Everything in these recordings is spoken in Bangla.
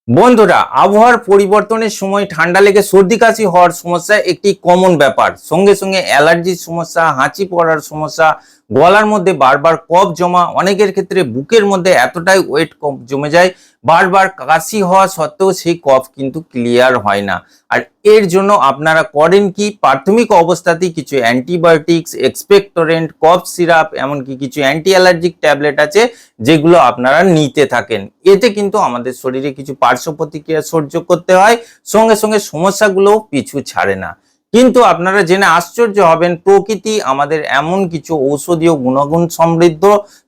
বন্ধুরা, আবহাওয়ার পরিবর্তনের সময় ঠান্ডা লেগে সর্দি কাশি হওয়ার সমস্যা একটি কমন ব্যাপার। সঙ্গে সঙ্গে অ্যালার্জির সমস্যা, হাঁচি পড়ার সমস্যা, গলার মধ্যে বারবার কফ জমা, অনেকের ক্ষেত্রে বুকের মধ্যে এতটাই ওয়েট কফ জমে যায়, বারবার কাশি হওয়া সত্ত্বেও সেই কফ কিন্তু ক্লিয়ার হয় না। আর এর জন্য আপনারা করেন কি? প্রাথমিক অবস্থাতেই কিছু অ্যান্টিবায়োটিক্স, এক্সপেক্টোরেন্ট, কফ সিরাপ, এমনকি কিছু অ্যান্টি অ্যালার্জিক ট্যাবলেট আছে যেগুলো আপনারা নিতে থাকেন। এতে কিন্তু আমাদের শরীরে কিছু পার্শ্ব প্রতিক্রিয়া সহ্য করতে হয়, সঙ্গে সঙ্গে সমস্যাগুলোও পিছু ছাড়ে না। কিন্তু আপনারা জেনে আশ্চর্য হবেন, প্রকৃতি আমাদের এমন কিছু ঔষধীয় গুণগুণ সমৃদ্ধ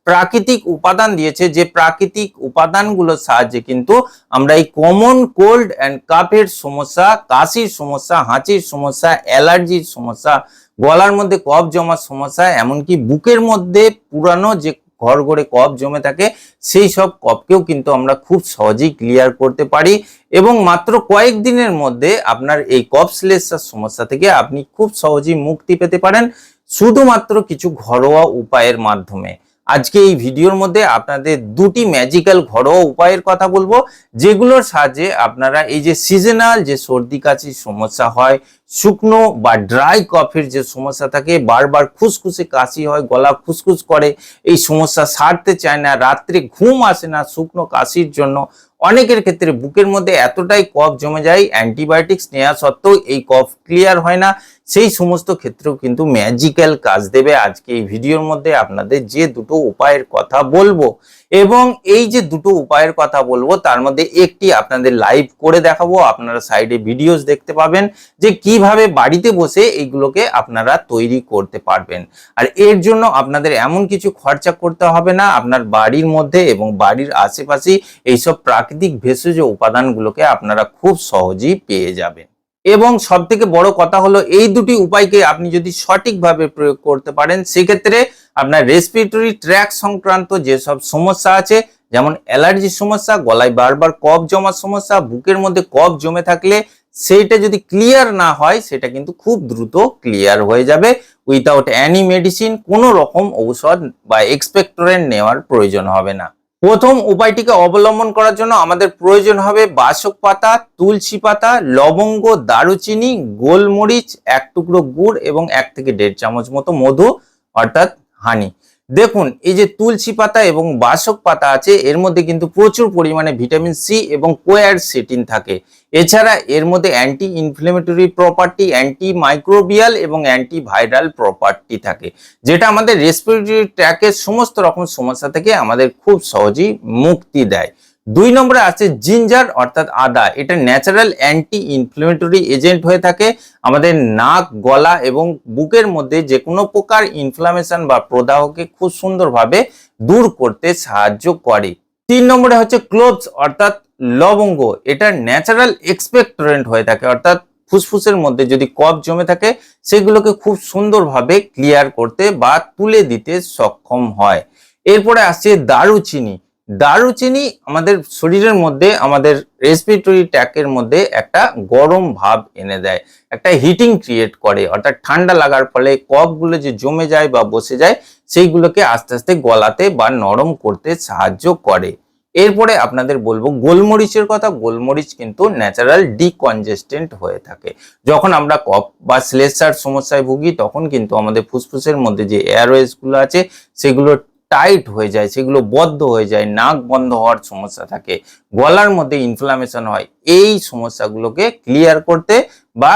প্রাকৃতিক উপাদান দিয়েছে, যে প্রাকৃতিক উপাদানগুলোর সাহায্যে কিন্তু আমরা এই কমন কোল্ড অ্যান্ড কাফের সমস্যা, কাশির সমস্যা, হাঁচির সমস্যা, অ্যালার্জির সমস্যা, গলার মধ্যে কফ জমার সমস্যা, এমনকি বুকের মধ্যে পুরানো যে ঘর ঘরে কফ জমে থাকে সেই সব কফকেও কিন্তু আমরা খুব সহজেই ক্লিয়ার করতে পারি। এবং মাত্র কয়েকদিনের মধ্যে আপনার এই কফ শ্লেষ্মার সমস্যা থেকে আপনি খুব সহজেই মুক্তি পেতে পারেন শুধুমাত্র কিছু ঘরোয়া উপায়ের মাধ্যমে। আজকে এই ভিডিওর মধ্যে আপনাদের দুটি ম্যাজিক্যাল ঘরোয়া উপায়ের কথা বলবো, যেগুলোর সাহায্যে আপনারা এই যে সিজনাল যে সর্দি কাশির সমস্যা হয়, শুকনো বা ড্রাই কফের যে সমস্যা থাকে, বারবার খুসখুসে কাশি হয়, গলা খুসখুস করে, এই সমস্যা সারতে চায় না, রাত্রে ঘুম আসে না শুকনো কাশির জন্য, অনেকের ক্ষেত্রে বুকের মধ্যে এতটাই কফ জমে যায় অ্যান্টিবায়োটিক্স নেওয়া সত্ত্বেও এই কফ ক্লিয়ার হয় না, সেই সমস্ত ক্ষেত্রেও কিন্তু ম্যাজিক্যাল কাজ দেবে আজকে এই ভিডিওর মধ্যে আপনাদের যে দুটো উপায়ের কথা বলবো। এবং এই যে দুটো উপায়ের কথা বলবো তার মধ্যে একটি আপনাদের লাইভ করে দেখাবো, আপনারা সাইডে ভিডিওস দেখতে পাবেন যে কিভাবে বাড়িতে বসে এইগুলোকে আপনারা তৈরি করতে পারবেন। আর এর জন্য আপনাদের এমন কিছু খরচা করতে হবে না, আপনার বাড়ির মধ্যে এবং বাড়ির আশেপাশে এইসব প্রাকৃতিক ভেষজ উপাদানগুলোকে আপনারা খুব সহজেই পেয়ে যাবেন। এবং সব থেকে বড় কথা হলো, এই দুটি উপায়কে আপনি যদি সঠিকভাবে প্রয়োগ করতে পারেন, সেক্ষেত্রে আপনার রেসপিরেটরি ট্র্যাক সংক্রান্ত যেসব সমস্যা আছে, যেমন অ্যালার্জির সমস্যা, গলায় বারবার কফ জমার সমস্যা, বুকের মধ্যে কফ জমে থাকলে সেইটা যদি ক্লিয়ার না হয়, সেটা কিন্তু খুব দ্রুত ক্লিয়ার হয়ে যাবে উইথাউট এনি মেডিসিন। কোনো রকম ঔষধ বা এক্সপেক্টোরেন্ট নেওয়ার প্রয়োজন হবে না। প্রথম উপায়টিকে অবলম্বন করার জন্য আমাদের প্রয়োজন হবে বাসক পাতা, তুলসী পাতা, লবঙ্গ, দারুচিনি, গোলমরিচ, এক টুকরো গুড় এবং 1 থেকে 1.5 চামচ মতো মধু অর্থাৎ হানি। দেখুন, এই যে তুলসী পাতা এবং বাসক পাতা আছে, এর মধ্যে কিন্তু প্রচুর পরিমাণে ভিটামিন সি এবং কোয়ারসিটিন থাকে। এছাড়া এর মধ্যে anti inflammatory property, anti microbial এবং অ্যান্টি ভাইরাল প্রপার্টি থাকে, যেটা আমাদের রেসপিরেটরি ট্র্যাকের সমস্ত রকম সমস্যা থেকে আমাদের খুব সহজেই মুক্তি দেয়। 2 নম্বরে আছে জিঞ্জার অর্থাৎ আদা। এটা ন্যাচারাল অ্যান্টি ইনফ্লেমেটরি এজেন্ট হয়ে থাকে, আমাদের নাক, গলা এবং বুকের মধ্যে যে কোনো প্রকার ইনফ্লামেশন বা প্রদাহকে খুব সুন্দরভাবে দূর করতে সাহায্য করে। 3 নম্বরে হচ্ছে ক্লোভস অর্থাৎ লবঙ্গ। এটা ন্যাচারাল এক্সপেক্টোরেন্ট হয়ে থাকে, অর্থাৎ ফুসফুসের মধ্যে যদি কফ জমে থাকে সেগুলোকে খুব সুন্দরভাবে ক্লিয়ার করতে বা তুলে দিতে সক্ষম হয়। এরপরে আসছে দারুচিনি। দারুচিনি আমাদের শরীরের মধ্যে, আমাদের রেসপিরেটরি ট্র্যাকের মধ্যে একটা গরম ভাব এনে দেয়, একটা হিটিং ক্রিয়েট করে, অর্থাৎ ঠান্ডা লাগার ফলে কফগুলো যে জমে যায় বা বসে যায় সেইগুলোকে আস্তে আস্তে গলাতে বা নরম করতে সাহায্য করে। এরপরে আপনাদের বলবো গোলমরিচের কথা। গোলমরিচ কিন্তু ন্যাচারাল ডিকনজেস্টেন্ট হয়ে থাকে। যখন আমরা কফ বা শ্লেষ্মার সমস্যায় ভুগি, তখন কিন্তু আমাদের ফুসফুসের মধ্যে যে এয়ারওয়েজ গুলো আছে সেগুলো টাইট হয়ে যায়, সেগুলো বদ্ধ হয়ে যায়, নাক বন্ধ হওয়ার সমস্যা থাকে, গলার মধ্যে ইনফ্লামেশন হয়, এই সমস্যাগুলোকে ক্লিয়ার করতে বা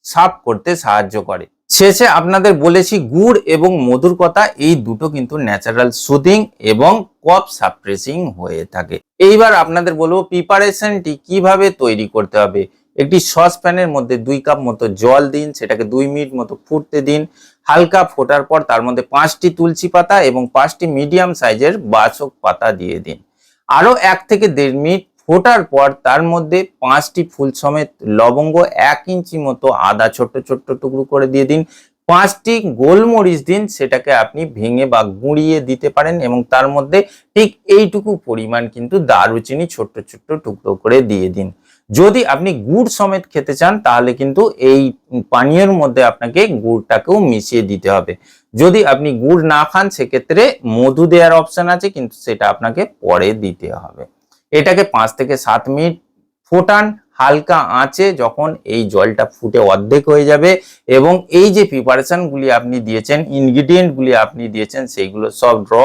সাফ করতে সাহায্য করে। শেষে আপনাদের বলেছি গুড় এবং মধুর কথা, এই দুটো কিন্তু ন্যাচারাল সুদিং এবং কফ সাপ্রেসিং হয়ে থাকে। এইবার আপনাদের বলবো প্রিপারেশনটি কিভাবে তৈরি করতে হবে। একটি সসপ্যানের মধ্যে 2 কাপ মতো জল দিন, সেটাকে 2 মিনিট মতো ফুটতে দিন। হালকা ফোটার পর তার মধ্যে 5টি তুলসী পাতা এবং 5টি মিডিয়াম সাইজের বাসক পাতা দিয়ে দিন। আরো 1 থেকে 1.5 মিনিট ফোটার পর তার মধ্যে 5টি ফুল সমেত লবঙ্গ, 1 ইঞ্চি মতো আদা ছোট্ট ছোট্ট টুকরো করে দিয়ে দিন, 5টি গোলমরিচ দিন, সেটাকে আপনি ভেঙে বা গুঁড়িয়ে দিতে পারেন এবং তার মধ্যে ঠিক এইটুকু পরিমাণ কিন্তু দারুচিনি ছোট্ট ছোট্ট টুকরো করে দিয়ে দিন। যদি আপনি গুড় সমেত খেতে চান তাহলে কিন্তু এই পানীয়ের মধ্যে আপনাকে গুড়টাকেও মিশিয়ে দিতে হবে। যদি আপনি গুড় না খান সেক্ষেত্রে মধু দেওয়ার অপশন আছে, কিন্তু সেটা আপনাকে পরে দিতে হবে। এটাকে 5 থেকে 7 মিনিট ফোটান হালকা আঁচে, যখন এই জলটা ফুটে অর্ধেক হয়ে যাবে এবং এই যে প্রিপারেশন গুলি আপনি দিয়েছেন, ইনগ্রিডিয়েন্ট গুলি আপনি দিয়েছেন, সেইগুলো সব র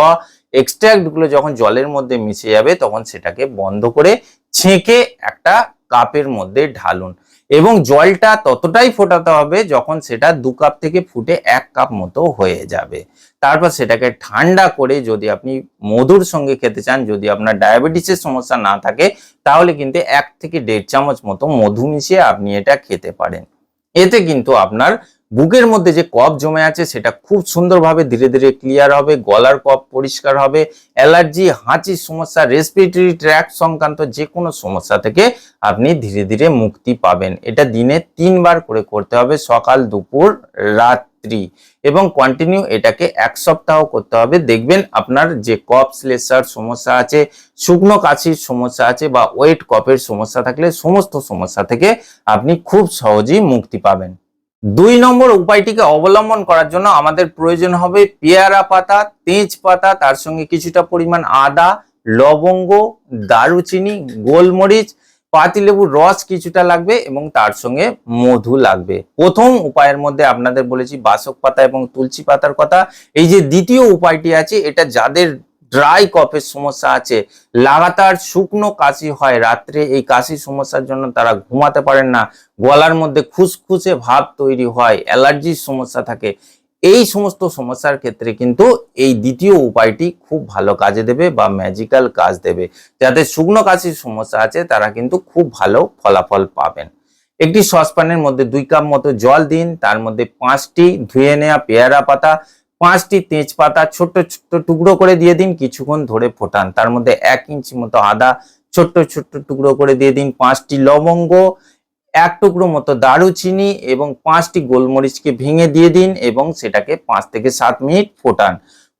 এক্সট্রাক্ট গুলো যখন জলের মধ্যে মিশে যাবে তখন সেটাকে বন্ধ করে ছেঁকে একটা কাপের মধ্যে ঢালুন এবং জলটা ততটাই ফোটাতে হবে যখন সেটা 2 কাপ থেকে ফুটে 1 কাপ মতো হয়ে যাবে। তারপর সেটাকে ঠান্ডা করে যদি আপনি মধুর সঙ্গে খেতে চান, যদি আপনার ডায়াবেটিসের সমস্যা না থাকে, তাহলে কিন্তু 1 থেকে 1.5 চামচ মতো মধু মিশিয়ে আপনি এটা খেতে পারেন। এতে কিন্তু আপনার বুকের মধ্যে যে কফ জমে আছে সেটা খুব সুন্দরভাবে ধীরে ধীরে ক্লিয়ার হবে, গলার কফ পরিষ্কার হবে, অ্যালার্জি, হাঁচির সমস্যা, রেসপিরেটরি ট্র্যাক্ট সংক্রান্ত যে কোনো সমস্যা থেকে আপনি ধীরে ধীরে মুক্তি পাবেন। এটা দিনে 3 বার করে করতে হবে, সকাল, দুপুর, রাত্রি, এবং কন্টিনিউ এটাকে 1 সপ্তাহ করতে হবে। দেখবেন আপনার যে কফ শ্লেষার সমস্যা আছে, শুকনো কাশির সমস্যা আছে বা ওয়েট কফের সমস্যা থাকলে সমস্ত সমস্যা থেকে আপনি খুব সহজেই মুক্তি পাবেন। 2 নম্বর উপায়টিকে অবলম্বন করার জন্য আমাদের প্রয়োজন হবে পেয়ারা পাতা, তেজপাতা, তার সঙ্গে কিছুটা পরিমাণ আদা, লবঙ্গ, দারুচিনি, গোলমরিচ, পাতিলেবুর রস কিছুটা লাগবে এবং তার সঙ্গে মধু লাগবে। প্রথম উপায়ের মধ্যে আপনাদের বলেছি বাসক পাতা এবং তুলসী পাতার কথা। এই যে দ্বিতীয় উপায়টি আছে, এটা যাদের ড্রাই কফের সমস্যা আছে, লাগাতার শুকনো কাশি হয়, রাত্রে এই কাশির সমস্যার জন্য তারা ঘুমাতে পারেন না, গলার মধ্যে খুসখুসে ভাব তৈরি হয়, অ্যালার্জির সমস্যা থাকে, এই সমস্ত সমস্যার ক্ষেত্রে কিন্তু এই দ্বিতীয় উপায়টি খুব ভালো কাজে দেবে বা ম্যাজিক্যাল কাজ দেবে। যাদের শুকনো কাশির সমস্যা আছে তারা কিন্তু খুব ভালো ফলাফল পাবেন। একটি সসপ্যানের মধ্যে 2 কাপ মতো জল দিন, তার মধ্যে 5টি ধুয়ে নেওয়া পেয়ারা পাতা, 5টি তেজপাতা ছোট্ট ছোট্ট টুকরো করে দিয়ে দিন, কিছুক্ষণ ধরে ফোটান। তার মধ্যে 1 ইঞ্চি মতো আদা ছোট্ট ছোট্ট টুকরো করে দিয়ে দিন, 5টি লবঙ্গ, 1 টুকরো মতো দারুচিনি এবং 5টি গোলমরিচকে ভেঙে দিয়ে দিন এবং সেটাকে 5 থেকে 7 মিনিট ফোটান।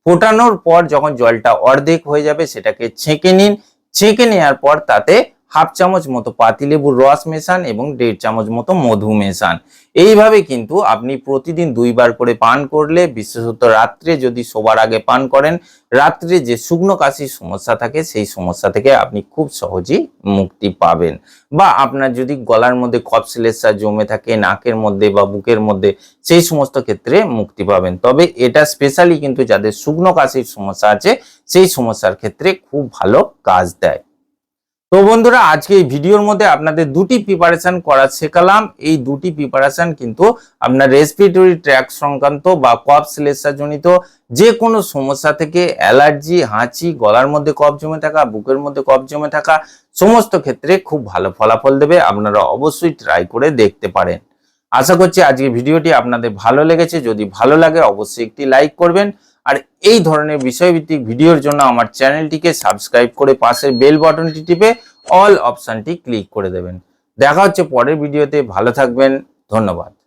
ফোটানোর পর যখন জলটা অর্ধেক হয়ে যাবে সেটাকে ছেঁকে নিন। ছেঁকে নেওয়ার পর তাতে 1/2 চামচ মতো পাতিলেবুর রস মেশান এবং 1.5 চামচ মতো মধু মেশান। এইভাবে কিন্তু আপনি প্রতিদিন 2 বার করে পান করলে, বিশেষত রাত্রে যদি শোবার আগে পান করেন, রাত্রে যে শুকনো কাশির সমস্যা থাকে সেই সমস্যা থেকে আপনি খুব সহজেই মুক্তি পাবেন। বা আপনার যদি গলার মধ্যে কফ শ্লেষ্মা জমে থাকে নাকের মধ্যে বা বুকের মধ্যে, সেই সমস্ত ক্ষেত্রে মুক্তি পাবেন। তবে এটা স্পেশালি কিন্তু যাদের শুকনো কাশির সমস্যা আছে সেই সমস্যার ক্ষেত্রে খুব ভালো কাজ দেয়। তো বন্ধুরা, আজকে এই ভিডিওর মধ্যে আপনাদের 2টি প্রিপারেশন করা শেখালাম। এই 2টি প্রিপারেশন কিন্তু আপনার রেসপিরেটরি ট্র্যাক্ট সংক্রান্ত বা কফ শ্লেষ্মা জনিত যে কোনো সমস্যা থেকে, অ্যালার্জি, হাঁচি, গলার মধ্যে কফ জমে থাকা, বুকের মধ্যে কফ জমে থাকা, সমস্ত ক্ষেত্রে খুব ভালো ফলাফল দেবে। আপনারা অবশ্যই ট্রাই করে দেখতে পারেন। আশা করছি আজকে ভিডিওটি আপনাদের ভালো লেগেছে। যদি ভালো লাগে অবশ্যই একটি লাইক করবেন আর এই ধরনের বিষয়ভিত্তিক ভিডিওর জন্য আমার চ্যানেলটিকে সাবস্ক্রাইব করে পাশের বেল বাটনটি টিপে অল অপশনটি ক্লিক করে দেবেন। দেখা হচ্ছে পরের ভিডিওতে। ভালো থাকবেন। ধন্যবাদ।